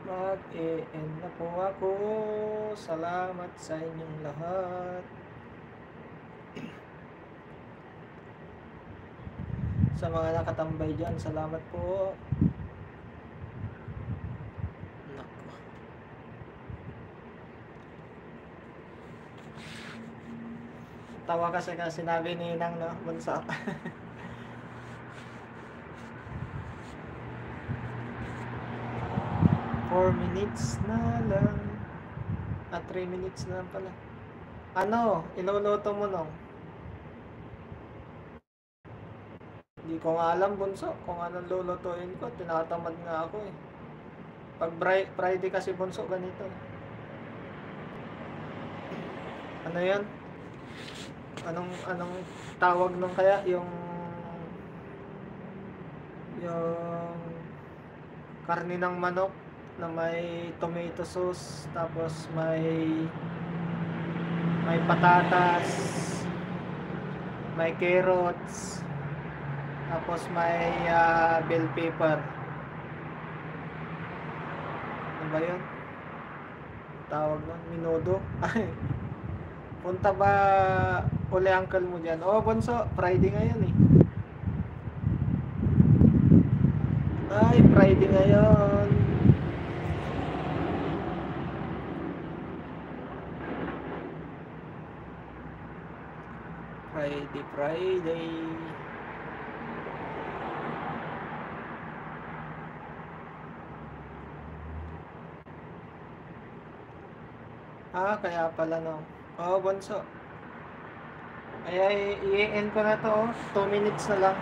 Mag-e-end na po ako. Salamat sa inyong lahat. Sa mga nakatambay dyan, salamat po. Nako. Tawa kasi sinabi ni Nang, no? Bunso. 4 minutes na lang. 3 minutes na lang pala. Ano, iluluto mo, Nong? Hindi ko nga alam, Bunso, kung anong lulutuin ko. Tinatamad nga ako eh. Pag Friday kasi, Bunso, ganito. Ano yan? Anong tawag nung kaya? Yung karne ng manok na may tomato sauce, tapos may patatas, may carrots, tapos may bell pepper. Ano ba yun? Tawag nun? Minudo? Punta ba uli uncle mo dyan? Oo, Bunso, Friday ngayon eh. Ay, Friday ngayon. Friday. Kaya pala no. Oo, Bunso. Ay, i-end ko na to. 2 minutes na lang.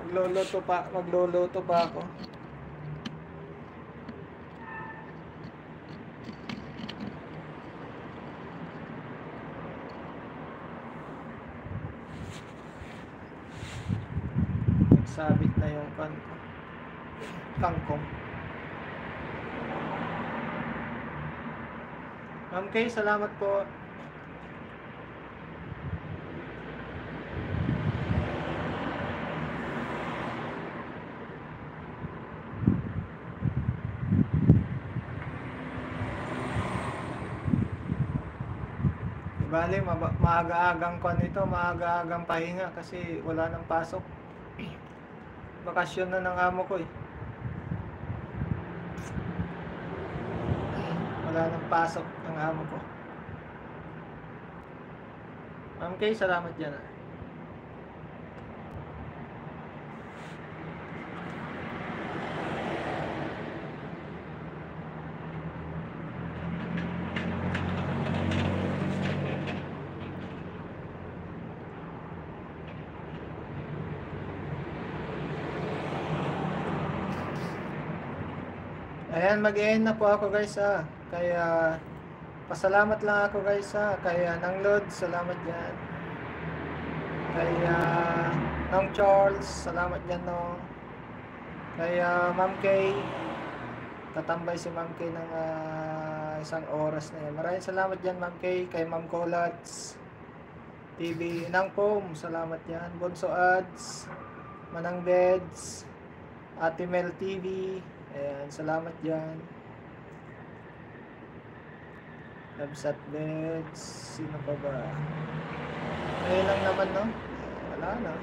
Magluluto pa ako. Nagsabit na yung kangkong. Ma'am Kay, salamat po. Bale, maaga-agang maaga-agang pahinga kasi wala nang pasok. Bakasyon na ng amo ko eh. Wala nang pasok ng amo ko. Ma'am Kay, salamat dyan ah. Ayan, mag-end na po ako guys ah. Kaya pasalamat lang ako guys ah. Kaya Nang Lod, salamat dyan. Kaya Nang Charles, salamat dyan no. Kaya Ma'am Kay, tatambay si Ma'am Kay ng isang oras na yan. Maraming salamat dyan Ma'am Kay. Kay Ma'am Colats TV, Nang Pom, salamat dyan. Bonso Ads, Manang Beds, Ate Mel TV, ayan, salamat dyan. Labsat Beds, sino pa ba? Ayun lang naman no? Wala na.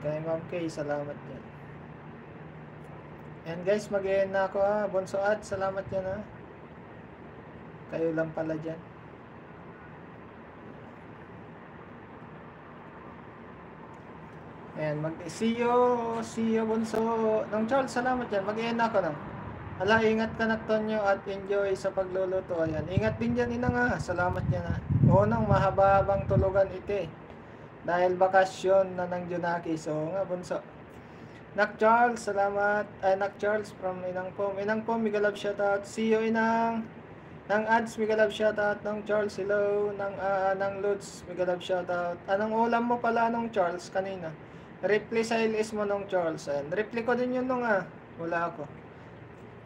Kay Ma'am Kay, salamat dyan. Ayan guys, mag-end na ako ha. Bonso Ads, salamat dyan ha. Kayo lang pala dyan. Ayan, see you Bunso. Nang Charles, salamat dyan. Mag-end ako na. Hala, ingat ka Naktonyo at enjoy sa pagluluto. Ayan, ingat din dyan ina nga. Salamat dyan ha. Oo nang mahaba-habang tulugan ite. Dahil bakasyon na ng Junaki. So nga Bunso. Nak Charles, salamat. Nak Charles from Inang Pom. Inang Pom, mega love shoutout. See you Inang. Nang Ads, mega love shoutout. Nang Charles, hello. Nang Lutz, mega love shoutout. Anong ulam mo pala nung Charles kanina? Reply sa LS mo nung Charles. Ayan. Reply ko din yun nung wala ako.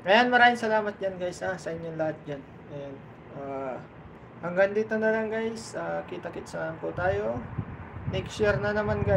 Ayan, maraming salamat dyan guys sa inyong lahat dyan. Ayan. Hanggang dito na lang guys. Kita-kits na po tayo. Next year na naman guys.